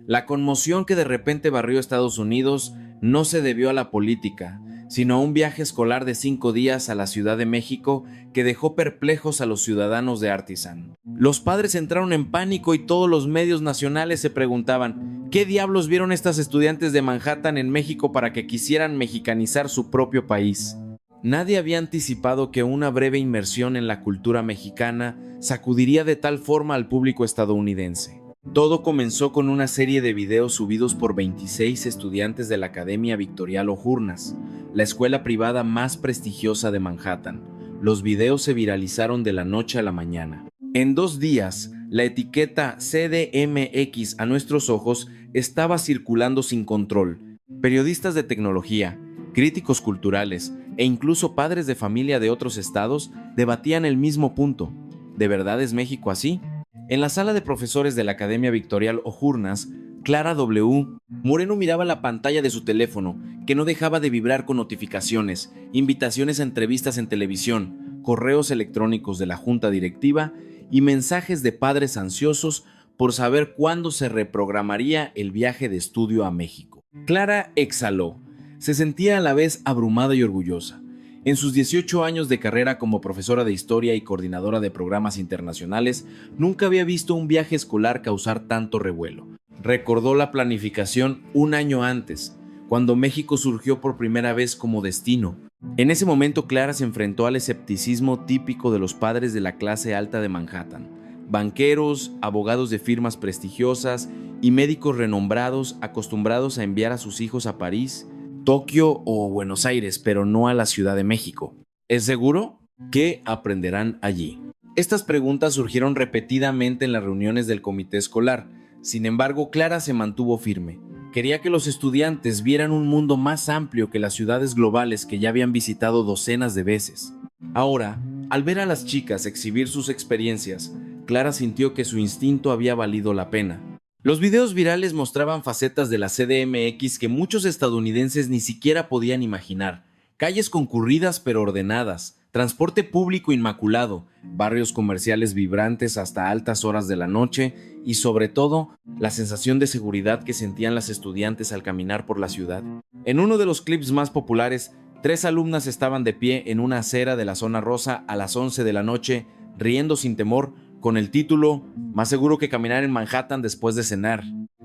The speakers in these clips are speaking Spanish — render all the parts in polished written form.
La conmoción que de repente barrió Estados Unidos no se debió a la política, sino a un viaje escolar de 5 días a la Ciudad de México que dejó perplejos a los ciudadanos de Artisan. Los padres entraron en pánico y todos los medios nacionales se preguntaban, ¿qué diablos vieron estas estudiantes de Manhattan en México para que quisieran mexicanizar su propio país? Nadie había anticipado que una breve inmersión en la cultura mexicana sacudiría de tal forma al público estadounidense. Todo comenzó con una serie de videos subidos por 26 estudiantes de la Academia Victorial Ojurnas, la escuela privada más prestigiosa de Manhattan. Los videos se viralizaron de la noche a la mañana. En 2 días, la etiqueta CDMX a nuestros ojos estaba circulando sin control. Periodistas de tecnología, críticos culturales e incluso padres de familia de otros estados debatían el mismo punto. ¿De verdad es México así? En la sala de profesores de la Academia Victorial Ojurnas, Clara W. Moreno miraba la pantalla de su teléfono, que no dejaba de vibrar con notificaciones, invitaciones a entrevistas en televisión, correos electrónicos de la junta directiva y mensajes de padres ansiosos por saber cuándo se reprogramaría el viaje de estudio a México. Clara exhaló. Se sentía a la vez abrumada y orgullosa. En sus 18 años de carrera como profesora de historia y coordinadora de programas internacionales, nunca había visto un viaje escolar causar tanto revuelo. Recordó la planificación un año antes, cuando México surgió por primera vez como destino. En ese momento Clara se enfrentó al escepticismo típico de los padres de la clase alta de Manhattan. Banqueros, abogados de firmas prestigiosas y médicos renombrados acostumbrados a enviar a sus hijos a París, Tokio o Buenos Aires, pero no a la Ciudad de México. ¿Es seguro? ¿Qué aprenderán allí? Estas preguntas surgieron repetidamente en las reuniones del comité escolar. Sin embargo, Clara se mantuvo firme. Quería que los estudiantes vieran un mundo más amplio que las ciudades globales que ya habían visitado docenas de veces. Ahora, al ver a las chicas exhibir sus experiencias, Clara sintió que su instinto había valido la pena. Los videos virales mostraban facetas de la CDMX que muchos estadounidenses ni siquiera podían imaginar. Calles concurridas pero ordenadas, transporte público inmaculado, barrios comerciales vibrantes hasta altas horas de la noche y, sobre todo, la sensación de seguridad que sentían las estudiantes al caminar por la ciudad. En uno de los clips más populares, 3 alumnas estaban de pie en una acera de la zona rosa a las 11 de la noche, riendo sin temor, con el título "Más seguro que caminar en Manhattan después de cenar".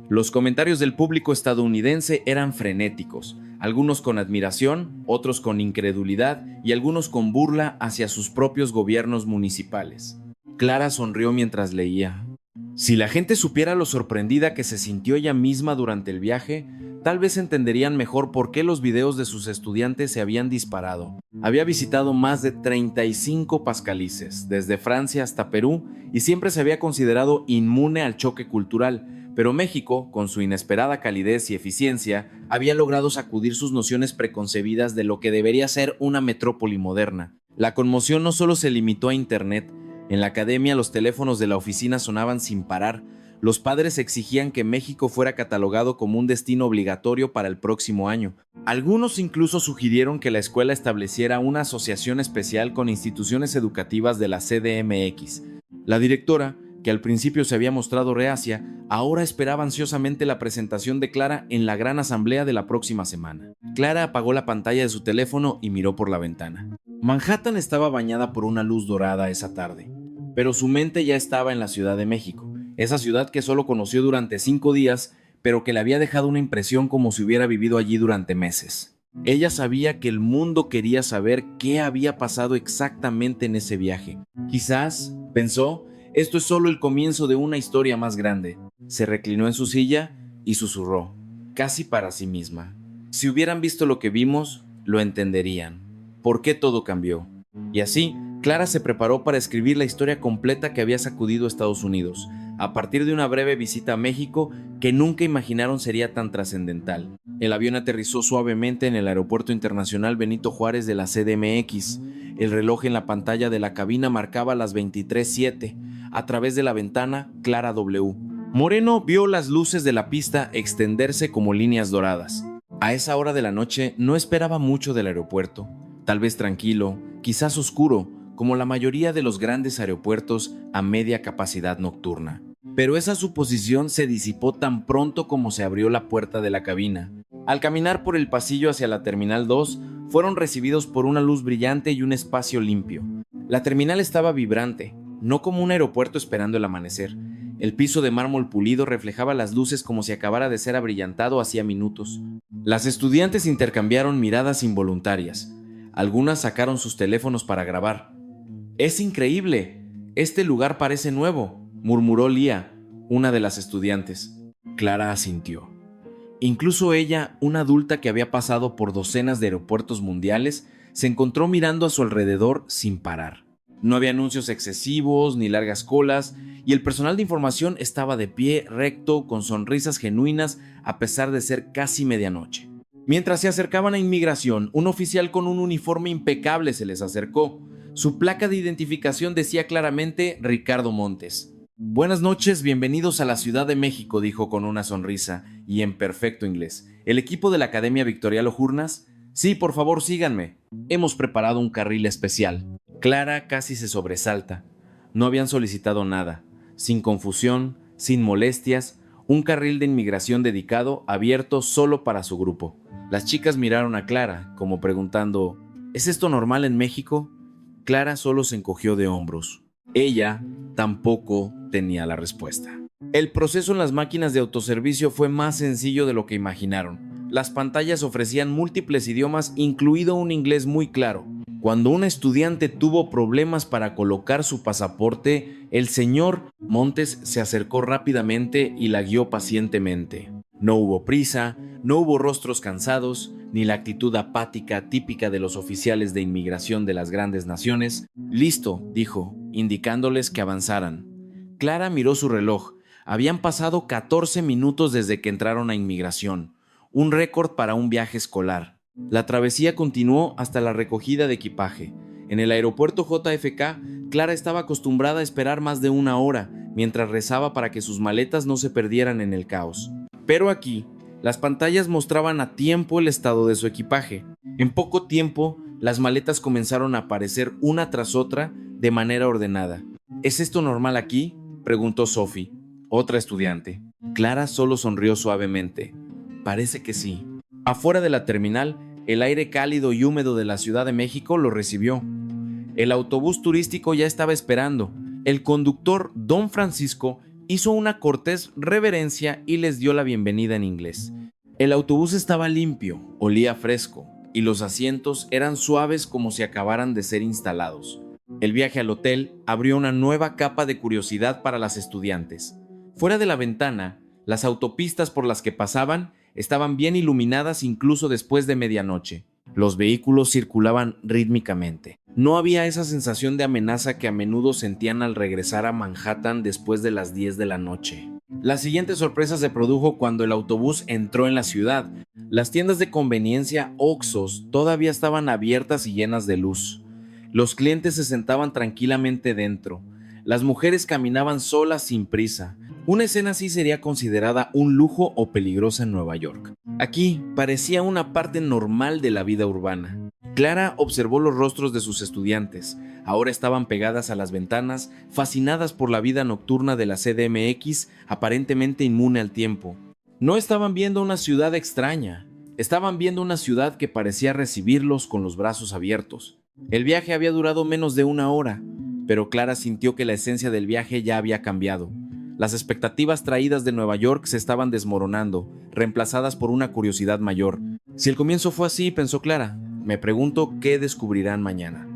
Los comentarios del público estadounidense eran frenéticos, algunos con admiración, otros con incredulidad y algunos con burla hacia sus propios gobiernos municipales. Clara sonrió mientras leía. Si la gente supiera lo sorprendida que se sintió ella misma durante el viaje, tal vez entenderían mejor por qué los videos de sus estudiantes se habían disparado. Había visitado más de 35 pascalices, desde Francia hasta Perú, y siempre se había considerado inmune al choque cultural, pero México, con su inesperada calidez y eficiencia, había logrado sacudir sus nociones preconcebidas de lo que debería ser una metrópoli moderna. La conmoción no solo se limitó a Internet. En la academia los teléfonos de la oficina sonaban sin parar. Los padres exigían que México fuera catalogado como un destino obligatorio para el próximo año. Algunos incluso sugirieron que la escuela estableciera una asociación especial con instituciones educativas de la CDMX. La directora, que al principio se había mostrado reacia, ahora esperaba ansiosamente la presentación de Clara en la gran asamblea de la próxima semana. Clara apagó la pantalla de su teléfono y miró por la ventana. Manhattan estaba bañada por una luz dorada esa tarde, pero su mente ya estaba en la Ciudad de México, esa ciudad que solo conoció durante 5 días, pero que le había dejado una impresión como si hubiera vivido allí durante meses. Ella sabía que el mundo quería saber qué había pasado exactamente en ese viaje. Quizás, pensó, esto es solo el comienzo de una historia más grande. Se reclinó en su silla y susurró, casi para sí misma. Si hubieran visto lo que vimos, lo entenderían. ¿Por qué todo cambió? Y así, Clara se preparó para escribir la historia completa que había sacudido a Estados Unidos, a partir de una breve visita a México que nunca imaginaron sería tan trascendental. El avión aterrizó suavemente en el Aeropuerto Internacional Benito Juárez de la CDMX. El reloj en la pantalla de la cabina marcaba las 23:07. A través de la ventana, Clara W. Moreno vio las luces de la pista extenderse como líneas doradas. A esa hora de la noche no esperaba mucho del aeropuerto. Tal vez tranquilo, quizás oscuro, como la mayoría de los grandes aeropuertos a media capacidad nocturna. Pero esa suposición se disipó tan pronto como se abrió la puerta de la cabina. Al caminar por el pasillo hacia la Terminal 2, fueron recibidos por una luz brillante y un espacio limpio. La terminal estaba vibrante, no como un aeropuerto esperando el amanecer. El piso de mármol pulido reflejaba las luces como si acabara de ser abrillantado hacía minutos. Las estudiantes intercambiaron miradas involuntarias. Algunas sacaron sus teléfonos para grabar. «¡Es increíble! Este lugar parece nuevo», murmuró Lía, una de las estudiantes. Clara asintió. Incluso ella, una adulta que había pasado por docenas de aeropuertos mundiales, se encontró mirando a su alrededor sin parar. No había anuncios excesivos ni largas colas, y el personal de información estaba de pie, recto, con sonrisas genuinas, a pesar de ser casi medianoche. Mientras se acercaban a inmigración, un oficial con un uniforme impecable se les acercó. Su placa de identificación decía claramente Ricardo Montes. «Buenas noches, bienvenidos a la Ciudad de México», dijo con una sonrisa y en perfecto inglés. «¿El equipo de la Academia Victorialo Jurnas?» «Sí, por favor, síganme. Hemos preparado un carril especial». Clara casi se sobresalta. No habían solicitado nada. Sin confusión, sin molestias, un carril de inmigración dedicado, abierto solo para su grupo. Las chicas miraron a Clara, como preguntando, ¿es esto normal en México? Clara solo se encogió de hombros. Ella tampoco tenía la respuesta. El proceso en las máquinas de autoservicio fue más sencillo de lo que imaginaron. Las pantallas ofrecían múltiples idiomas, incluido un inglés muy claro. Cuando una estudiante tuvo problemas para colocar su pasaporte, el señor Montes se acercó rápidamente y la guió pacientemente. No hubo prisa, no hubo rostros cansados, ni la actitud apática típica de los oficiales de inmigración de las grandes naciones. «Listo», dijo, indicándoles que avanzaran. Clara miró su reloj. Habían pasado 14 minutos desde que entraron a inmigración, un récord para un viaje escolar. La travesía continuó hasta la recogida de equipaje. En el aeropuerto JFK, Clara estaba acostumbrada a esperar más de una hora, mientras rezaba para que sus maletas no se perdieran en el caos. Pero aquí, las pantallas mostraban a tiempo el estado de su equipaje. En poco tiempo, las maletas comenzaron a aparecer una tras otra de manera ordenada. «¿Es esto normal aquí?», preguntó Sophie, otra estudiante. Clara solo sonrió suavemente. «Parece que sí». Afuera de la terminal, el aire cálido y húmedo de la Ciudad de México lo recibió. El autobús turístico ya estaba esperando. El conductor, Don Francisco, hizo una cortés reverencia y les dio la bienvenida en inglés. El autobús estaba limpio, olía fresco, y los asientos eran suaves como si acabaran de ser instalados. El viaje al hotel abrió una nueva capa de curiosidad para las estudiantes. Fuera de la ventana, las autopistas por las que pasaban estaban bien iluminadas incluso después de medianoche. Los vehículos circulaban rítmicamente. No había esa sensación de amenaza que a menudo sentían al regresar a Manhattan después de las 10 de la noche. La siguiente sorpresa se produjo cuando el autobús entró en la ciudad. Las tiendas de conveniencia Oxxos todavía estaban abiertas y llenas de luz. Los clientes se sentaban tranquilamente dentro. Las mujeres caminaban solas sin prisa. Una escena así sería considerada un lujo o peligrosa en Nueva York. Aquí parecía una parte normal de la vida urbana. Clara observó los rostros de sus estudiantes. Ahora estaban pegadas a las ventanas, fascinadas por la vida nocturna de la CDMX, aparentemente inmune al tiempo. No estaban viendo una ciudad extraña. Estaban viendo una ciudad que parecía recibirlos con los brazos abiertos. El viaje había durado menos de una hora, pero Clara sintió que la esencia del viaje ya había cambiado. Las expectativas traídas de Nueva York se estaban desmoronando, reemplazadas por una curiosidad mayor. Si el comienzo fue así, pensó Clara, me pregunto qué descubrirán mañana.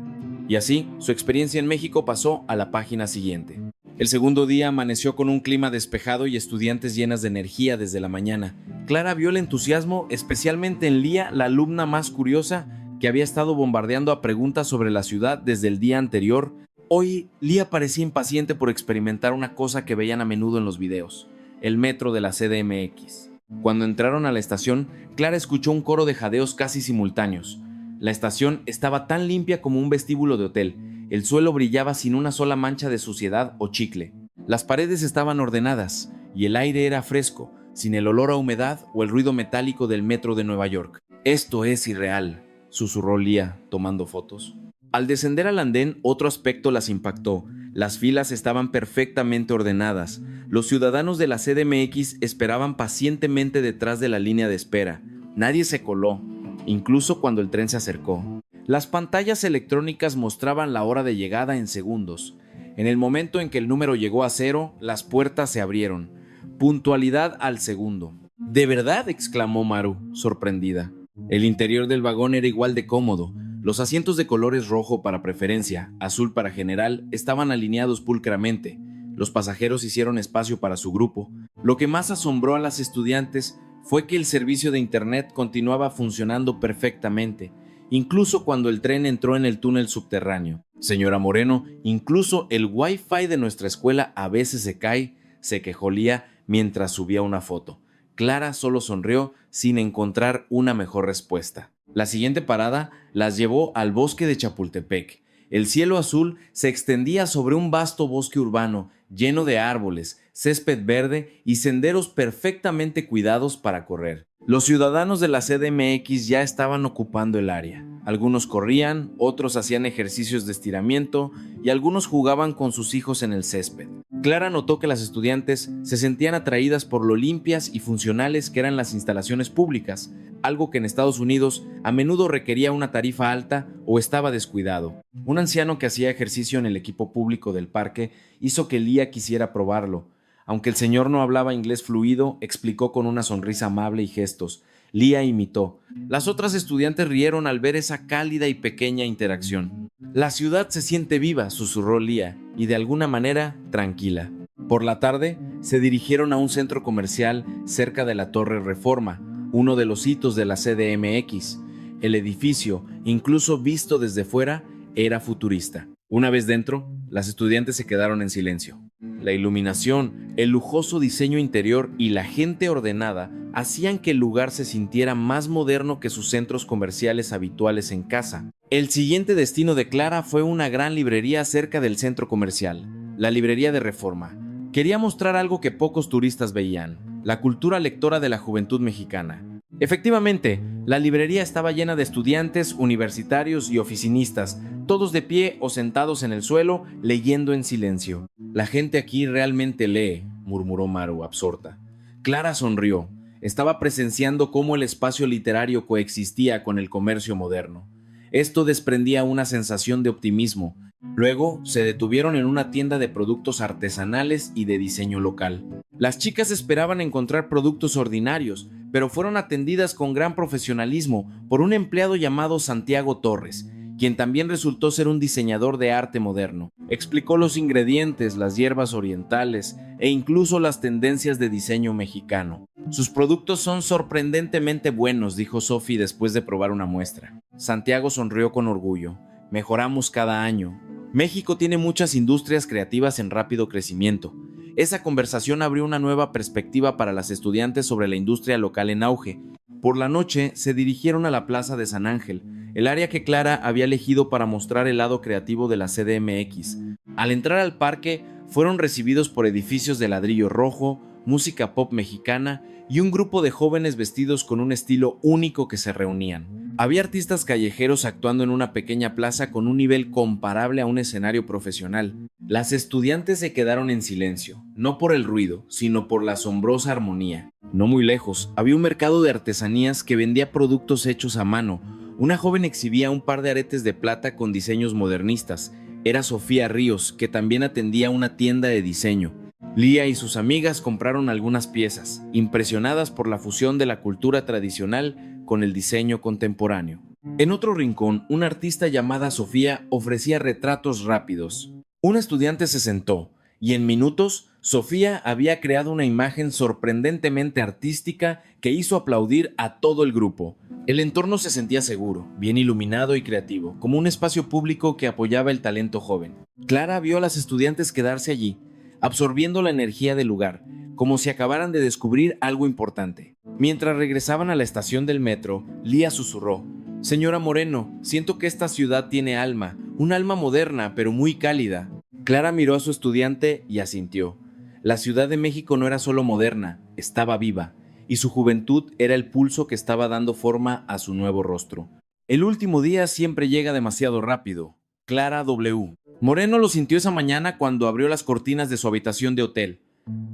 Y así, su experiencia en México pasó a la página siguiente. El segundo día amaneció con un clima despejado y estudiantes llenas de energía desde la mañana. Clara vio el entusiasmo, especialmente en Lía, la alumna más curiosa, que había estado bombardeando a preguntas sobre la ciudad desde el día anterior. Hoy, Lía parecía impaciente por experimentar una cosa que veían a menudo en los videos, el metro de la CDMX. Cuando entraron a la estación, Clara escuchó un coro de jadeos casi simultáneos. La estación estaba tan limpia como un vestíbulo de hotel. El suelo brillaba sin una sola mancha de suciedad o chicle. Las paredes estaban ordenadas y el aire era fresco, sin el olor a humedad o el ruido metálico del metro de Nueva York. «Esto es irreal», susurró Lía, tomando fotos. Al descender al andén, otro aspecto las impactó. Las filas estaban perfectamente ordenadas. Los ciudadanos de la CDMX esperaban pacientemente detrás de la línea de espera. Nadie se coló, incluso cuando el tren se acercó. Las pantallas electrónicas mostraban la hora de llegada en segundos. En el momento en que el número llegó a 0, las puertas se abrieron. Puntualidad al segundo. ¿De verdad?, exclamó Maru, sorprendida. El interior del vagón era igual de cómodo. Los asientos de colores rojo para preferencia, azul para general, estaban alineados pulcramente. Los pasajeros hicieron espacio para su grupo. Lo que más asombró a las estudiantes fue que el servicio de internet continuaba funcionando perfectamente, incluso cuando el tren entró en el túnel subterráneo. Señora Moreno, incluso el Wi-Fi de nuestra escuela a veces se cae, se quejó Lía mientras subía una foto. Clara solo sonrió sin encontrar una mejor respuesta. La siguiente parada las llevó al bosque de Chapultepec. El cielo azul se extendía sobre un vasto bosque urbano lleno de árboles, césped verde y senderos perfectamente cuidados para correr. Los ciudadanos de la CDMX ya estaban ocupando el área. Algunos corrían, otros hacían ejercicios de estiramiento y algunos jugaban con sus hijos en el césped. Clara notó que las estudiantes se sentían atraídas por lo limpias y funcionales que eran las instalaciones públicas, algo que en Estados Unidos a menudo requería una tarifa alta o estaba descuidado. Un anciano que hacía ejercicio en el equipo público del parque hizo que Lía quisiera probarlo. Aunque el señor no hablaba inglés fluido, explicó con una sonrisa amable y gestos. Lía imitó. Las otras estudiantes rieron al ver esa cálida y pequeña interacción. La ciudad se siente viva, susurró Lía, y de alguna manera tranquila. Por la tarde, se dirigieron a un centro comercial cerca de la Torre Reforma, uno de los hitos de la CDMX. El edificio, incluso visto desde fuera, era futurista. Una vez dentro, las estudiantes se quedaron en silencio. La iluminación, el lujoso diseño interior y la gente ordenada hacían que el lugar se sintiera más moderno que sus centros comerciales habituales en casa. El siguiente destino de Clara fue una gran librería cerca del centro comercial, la librería de Reforma. Quería mostrar algo que pocos turistas veían, la cultura lectora de la juventud mexicana. Efectivamente, la librería estaba llena de estudiantes, universitarios y oficinistas, todos de pie o sentados en el suelo, leyendo en silencio. La gente aquí realmente lee, murmuró Maru, absorta. Clara sonrió. Estaba presenciando cómo el espacio literario coexistía con el comercio moderno. Esto desprendía una sensación de optimismo. Luego se detuvieron en una tienda de productos artesanales y de diseño local. Las chicas esperaban encontrar productos ordinarios, pero fueron atendidas con gran profesionalismo por un empleado llamado Santiago Torres, quien también resultó ser un diseñador de arte moderno. Explicó los ingredientes, las hierbas orientales e incluso las tendencias de diseño mexicano. Sus productos son sorprendentemente buenos, dijo Sophie después de probar una muestra. Santiago sonrió con orgullo. Mejoramos cada año. México tiene muchas industrias creativas en rápido crecimiento. Esa conversación abrió una nueva perspectiva para las estudiantes sobre la industria local en auge. Por la noche se dirigieron a la Plaza de San Ángel, el área que Clara había elegido para mostrar el lado creativo de la CDMX. Al entrar al parque, fueron recibidos por edificios de ladrillo rojo, música pop mexicana y un grupo de jóvenes vestidos con un estilo único que se reunían. Había artistas callejeros actuando en una pequeña plaza con un nivel comparable a un escenario profesional. Las estudiantes se quedaron en silencio, no por el ruido, sino por la asombrosa armonía. No muy lejos, había un mercado de artesanías que vendía productos hechos a mano. Una joven exhibía un par de aretes de plata con diseños modernistas. Era Sofía Ríos, que también atendía una tienda de diseño. Lía y sus amigas compraron algunas piezas, impresionadas por la fusión de la cultura tradicional con el diseño contemporáneo. En otro rincón, una artista llamada Sofía ofrecía retratos rápidos. Un estudiante se sentó, y en minutos, Sofía había creado una imagen sorprendentemente artística que hizo aplaudir a todo el grupo. El entorno se sentía seguro, bien iluminado y creativo, como un espacio público que apoyaba el talento joven. Clara vio a las estudiantes quedarse allí, absorbiendo la energía del lugar, como si acabaran de descubrir algo importante. Mientras regresaban a la estación del metro, Lía susurró: «Señora Moreno, siento que esta ciudad tiene alma, un alma moderna, pero muy cálida». Clara miró a su estudiante y asintió. La Ciudad de México no era solo moderna, estaba viva, y su juventud era el pulso que estaba dando forma a su nuevo rostro. El último día siempre llega demasiado rápido, Clara W. Moreno lo sintió esa mañana cuando abrió las cortinas de su habitación de hotel.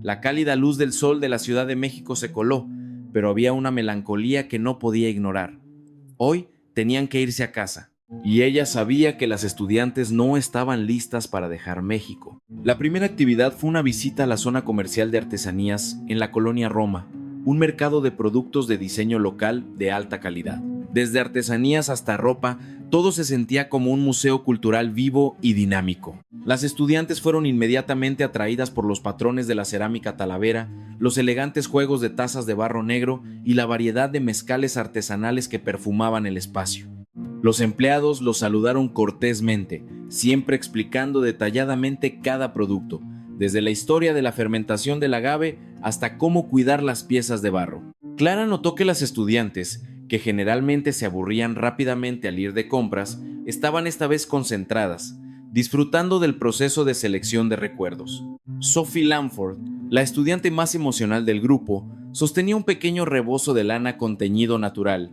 La cálida luz del sol de la Ciudad de México se coló, pero había una melancolía que no podía ignorar. Hoy tenían que irse a casa, y ella sabía que las estudiantes no estaban listas para dejar México. La primera actividad fue una visita a la zona comercial de artesanías en la colonia Roma, un mercado de productos de diseño local de alta calidad. Desde artesanías hasta ropa, todo se sentía como un museo cultural vivo y dinámico. Las estudiantes fueron inmediatamente atraídas por los patrones de la cerámica talavera, los elegantes juegos de tazas de barro negro y la variedad de mezcales artesanales que perfumaban el espacio. Los empleados los saludaron cortésmente, siempre explicando detalladamente cada producto, desde la historia de la fermentación del agave hasta cómo cuidar las piezas de barro. Clara notó que las estudiantes, que generalmente se aburrían rápidamente al ir de compras, estaban esta vez concentradas, disfrutando del proceso de selección de recuerdos. Sophie Lamford, la estudiante más emocional del grupo, sostenía un pequeño rebozo de lana con teñido natural.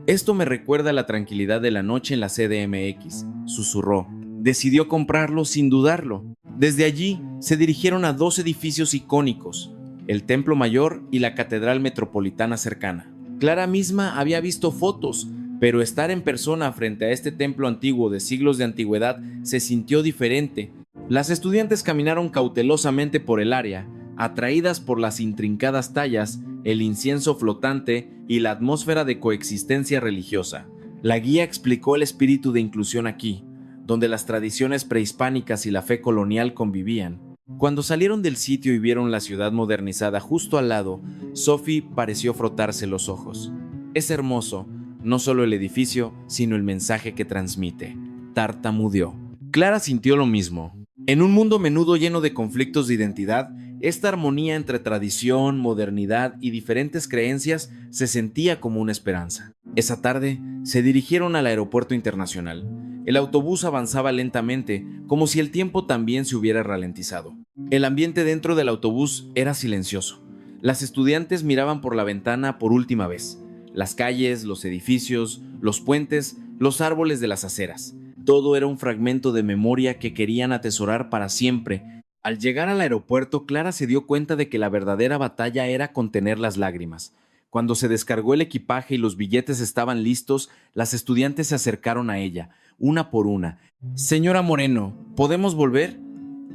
«Esto me recuerda a la tranquilidad de la noche en la CDMX», susurró. Decidió comprarlo sin dudarlo. Desde allí se dirigieron a 2 edificios icónicos, el Templo Mayor y la Catedral Metropolitana cercana. Clara misma había visto fotos, pero estar en persona frente a este templo antiguo de siglos de antigüedad se sintió diferente. Las estudiantes caminaron cautelosamente por el área, atraídas por las intrincadas tallas, el incienso flotante y la atmósfera de coexistencia religiosa. La guía explicó el espíritu de inclusión aquí, donde las tradiciones prehispánicas y la fe colonial convivían. Cuando salieron del sitio y vieron la ciudad modernizada justo al lado, Sophie pareció frotarse los ojos. «Es hermoso, no solo el edificio, sino el mensaje que transmite», tartamudeó. Clara sintió lo mismo. En un mundo menudo lleno de conflictos de identidad, esta armonía entre tradición, modernidad y diferentes creencias se sentía como una esperanza. Esa tarde se dirigieron al aeropuerto internacional. El autobús avanzaba lentamente, como si el tiempo también se hubiera ralentizado. El ambiente dentro del autobús era silencioso. Las estudiantes miraban por la ventana por última vez. Las calles, los edificios, los puentes, los árboles de las aceras. Todo era un fragmento de memoria que querían atesorar para siempre. Al llegar al aeropuerto, Clara se dio cuenta de que la verdadera batalla era contener las lágrimas. Cuando se descargó el equipaje y los billetes estaban listos, las estudiantes se acercaron a ella, una por una. «Señora Moreno, ¿podemos volver?».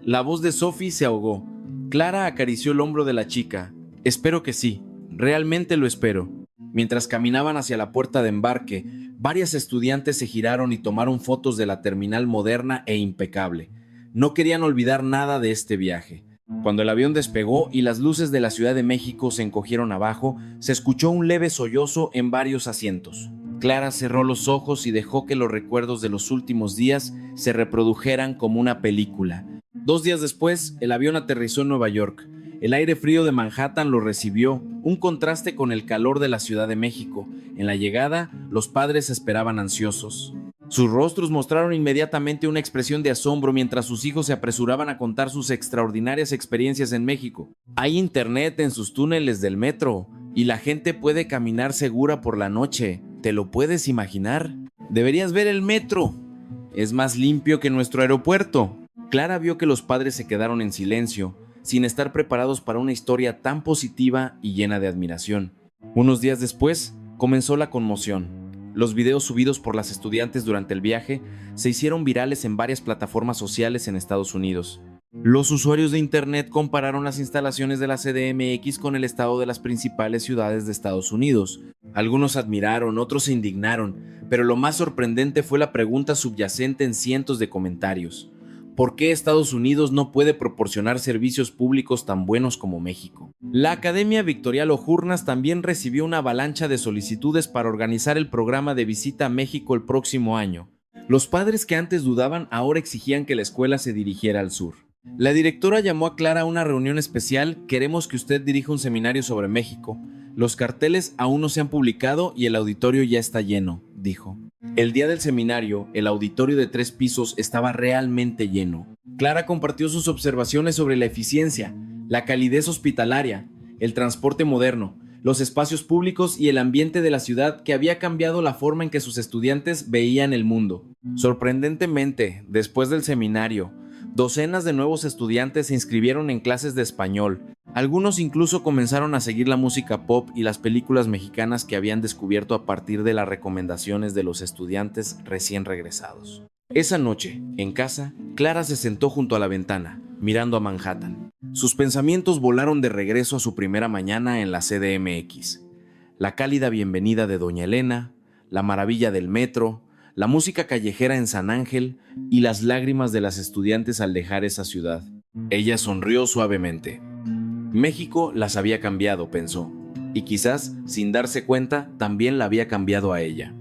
La voz de Sophie se ahogó. Clara acarició el hombro de la chica. «Espero que sí, realmente lo espero». Mientras caminaban hacia la puerta de embarque, varias estudiantes se giraron y tomaron fotos de la terminal moderna e impecable. No querían olvidar nada de este viaje. Cuando el avión despegó y las luces de la Ciudad de México se encogieron abajo, se escuchó un leve sollozo en varios asientos. Clara cerró los ojos y dejó que los recuerdos de los últimos días se reprodujeran como una película. 2 días después, el avión aterrizó en Nueva York. El aire frío de Manhattan lo recibió, un contraste con el calor de la Ciudad de México. En la llegada, los padres esperaban ansiosos. Sus rostros mostraron inmediatamente una expresión de asombro mientras sus hijos se apresuraban a contar sus extraordinarias experiencias en México. «Hay internet en sus túneles del metro y la gente puede caminar segura por la noche. ¿Te lo puedes imaginar? Deberías ver el metro. Es más limpio que nuestro aeropuerto». Clara vio que los padres se quedaron en silencio, sin estar preparados para una historia tan positiva y llena de admiración. Unos días después, comenzó la conmoción. Los videos subidos por las estudiantes durante el viaje se hicieron virales en varias plataformas sociales en Estados Unidos. Los usuarios de Internet compararon las instalaciones de la CDMX con el estado de las principales ciudades de Estados Unidos. Algunos admiraron, otros se indignaron, pero lo más sorprendente fue la pregunta subyacente en cientos de comentarios. ¿Por qué Estados Unidos no puede proporcionar servicios públicos tan buenos como México? La Academia Victorial Ojurnas también recibió una avalancha de solicitudes para organizar el programa de visita a México el próximo año. Los padres que antes dudaban ahora exigían que la escuela se dirigiera al sur. La directora llamó a Clara a una reunión especial. «Queremos que usted dirija un seminario sobre México. Los carteles aún no se han publicado y el auditorio ya está lleno», dijo. El día del seminario, el auditorio de 3 pisos estaba realmente lleno. Clara compartió sus observaciones sobre la eficiencia, la calidez hospitalaria, el transporte moderno, los espacios públicos y el ambiente de la ciudad que había cambiado la forma en que sus estudiantes veían el mundo. Sorprendentemente, después del seminario, docenas de nuevos estudiantes se inscribieron en clases de español. Algunos incluso comenzaron a seguir la música pop y las películas mexicanas que habían descubierto a partir de las recomendaciones de los estudiantes recién regresados. Esa noche, en casa, Clara se sentó junto a la ventana, mirando a Manhattan. Sus pensamientos volaron de regreso a su primera mañana en la CDMX. La cálida bienvenida de Doña Elena, la maravilla del metro, la música callejera en San Ángel y las lágrimas de las estudiantes al dejar esa ciudad. Ella sonrió suavemente. México las había cambiado, pensó, y quizás, sin darse cuenta, también la había cambiado a ella.